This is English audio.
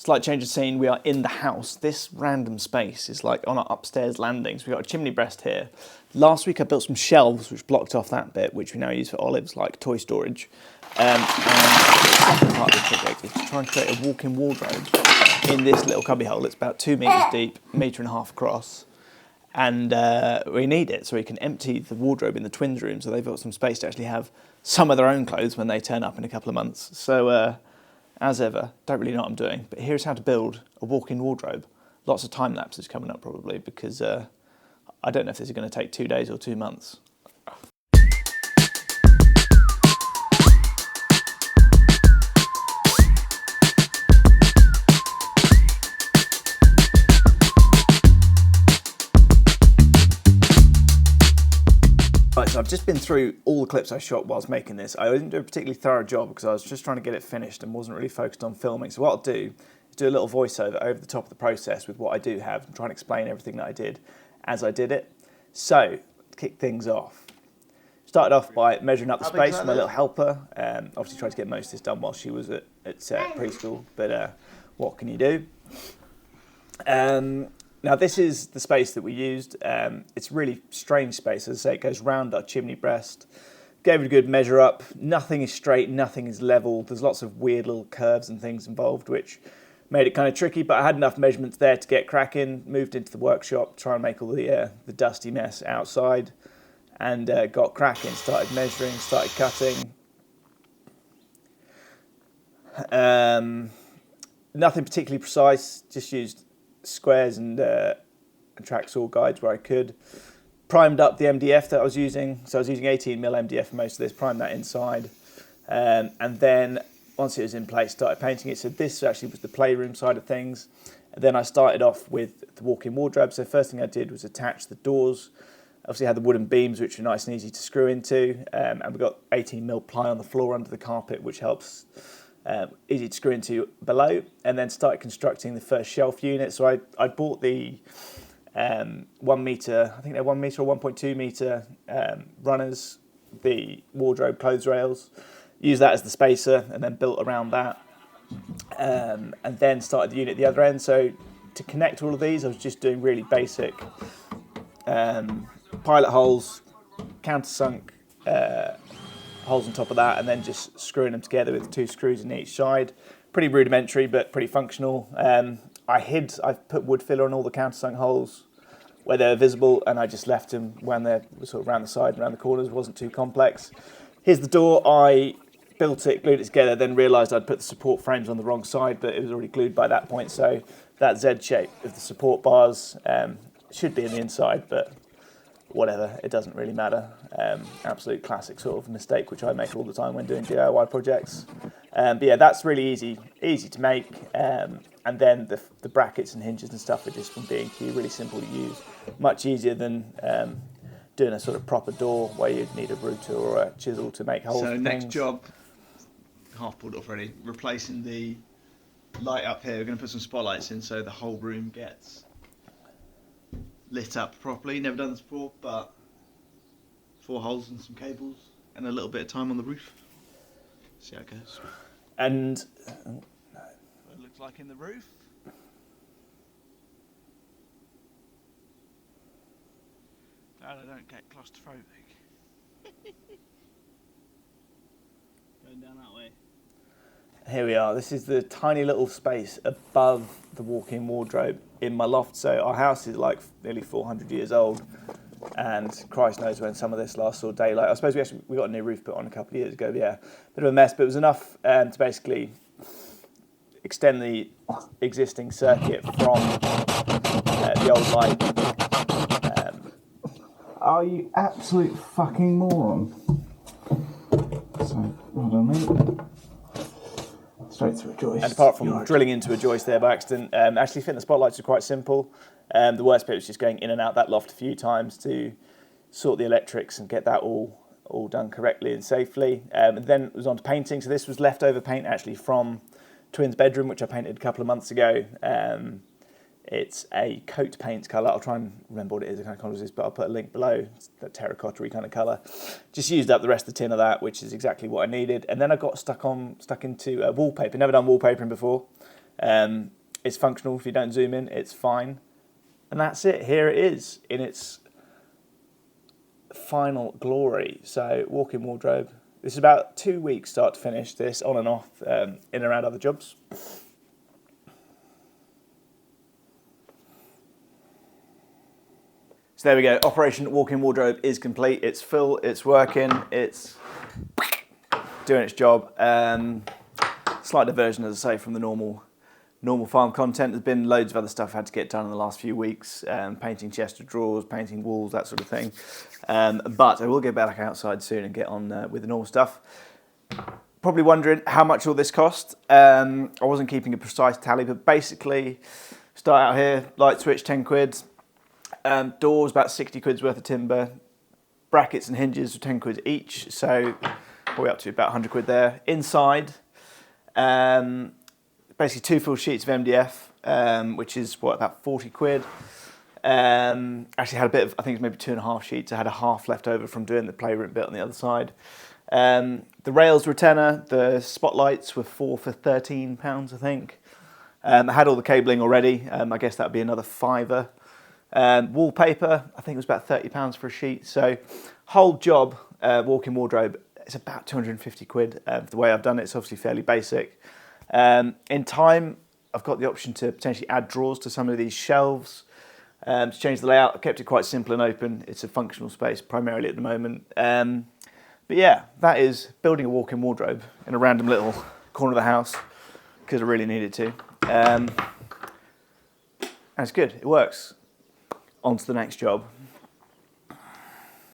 Slight change of scene, we are in the house. This random space is like on our upstairs landings. We've got a chimney breast here. Last week I built some shelves which blocked off that bit, which we now use for Olive's like toy storage. And the second part of the project is to try and create a walk-in wardrobe in this little cubby hole. It's about 2 metres deep, 1.5 metres across. And we need it so we can empty the wardrobe in the twins' room, so they've got some space to actually have some of their own clothes when they turn up in a couple of months. So as ever, don't really know what I'm doing, but here's how to build a walk-in wardrobe. Lots of time lapses coming up probably, because I don't know if this is going to take 2 days or 2 months. Right, so I've just been through all the clips I shot whilst making this. I didn't do a particularly thorough job because I was just trying to get it finished and wasn't really focused on filming. So what I'll do is do a little voiceover over the top of the process with what I do have and try and explain everything that I did as I did it. So, to kick things off, started off by measuring up the space with my little helper. Obviously tried to get most of this done while she was at preschool, but what can you do? Now this is the space that we used. It's a really strange space. As I say, it goes round our chimney breast. Gave it a good measure up. Nothing is straight, nothing is level. There's lots of weird little curves and things involved, which made it kind of tricky, but I had enough measurements there to get cracking. Moved into the workshop, try and make all the dusty mess outside, and got cracking. Started measuring, started cutting. Nothing particularly precise, just used squares and track saw guides where I could. Primed up the MDF that I was using, so I was using 18mm MDF for most of this, primed that inside, and then once it was in place started painting it. So this actually was the playroom side of things, and then I started off with the walk-in wardrobe. So first thing I did was attach the doors. Obviously had the wooden beams which are nice and easy to screw into, and we've got 18mm ply on the floor under the carpet, which helps. Easy to screw into below, and then started constructing the first shelf unit. So I bought the 1 metre, I think they're 1 metre or 1.2 metre runners, the wardrobe clothes rails, used that as the spacer and then built around that, and then started the unit at the other end. So to connect all of these I was just doing really basic pilot holes, countersunk holes on top of that, and then just screwing them together with 2 screws in each side. Pretty rudimentary but pretty functional. I've put wood filler on all the countersunk holes where they're visible, and I just left them when they're sort of around the side and around the corners. It wasn't too complex. Here's the door. I built it, glued it together, then realised I'd put the support frames on the wrong side, but it was already glued by that point. So that Z shape of the support bars should be in the inside, but whatever, it doesn't really matter. Absolute classic sort of mistake which I make all the time when doing DIY projects. But yeah, that's really easy to make. And then the brackets and hinges and stuff are just from B&Q, really simple to use. Much easier than doing a sort of proper door where you'd need a router or a chisel to make holes. So next job, half pulled off already, replacing the light up here. We're going to put some spotlights in so the whole room gets lit up properly. Never done this before, but 4 holes and some cables and a little bit of time on the roof. See how it goes. And what it looks like in the roof. Glad I don't get claustrophobic. Going down that way. here we are. This is the tiny little space above the walk-in wardrobe in my loft. So our house is like nearly 400 years old, and Christ knows when some of this last saw daylight. I suppose we got a new roof put on a couple of years ago. But yeah, bit of a mess, but it was enough to basically extend the existing circuit from the old light. Are you absolute fucking moron? So, hold on, mate. Straight through a joist. And apart from drilling into a joist there by accident, actually fitting the spotlights are quite simple. The worst bit was just going in and out that loft a few times to sort the electrics and get that all done correctly and safely. And then it was on to painting. So this was leftover paint actually from Twins' bedroom, which I painted a couple of months ago. It's a coat paint colour. I'll try and remember what it is, the kind of colour it is, but I'll put a link below. It's that terracotta-y kind of colour. Just used up the rest of the tin of that, which is exactly what I needed. And then I got stuck into wallpaper. Never done wallpapering before. It's functional. If you don't zoom in, it's fine. And that's it. Here it is in its final glory. So walk-in wardrobe. This is about 2 weeks start to finish, this on and off, in and around other jobs. So there we go. Operation walk-in wardrobe is complete. It's full, it's working, it's doing its job. Slight diversion, as I say, from the normal farm content. There's been loads of other stuff I had to get done in the last few weeks, painting chest of drawers, painting walls, that sort of thing. But I will get back outside soon and get on with the normal stuff. Probably wondering how much all this cost. I wasn't keeping a precise tally, but basically, start out here, light switch, 10 quid. Doors, about 60 quid's worth of timber. Brackets and hinges, 10 quid each, so we're up to about 100 quid there. Inside, basically 2 full sheets of MDF, which is about 40 quid. Actually had a bit of, I think it's maybe 2.5 sheets. I had a half left over from doing the playroom bit on the other side. The rails were a tenner. The spotlights were 4 for £13, I think. I had all the cabling already. I guess that would be another £5. Wallpaper, I think it was about £30 for a sheet. So whole job, walk-in wardrobe, it's about 250 quid. The way I've done it, it's obviously fairly basic. In time, I've got the option to potentially add drawers to some of these shelves. To change the layout, I've kept it quite simple and open. It's a functional space primarily at the moment. But yeah, that is building a walk-in wardrobe in a random little corner of the house because I really needed to. And it's good, it works. On to the next job.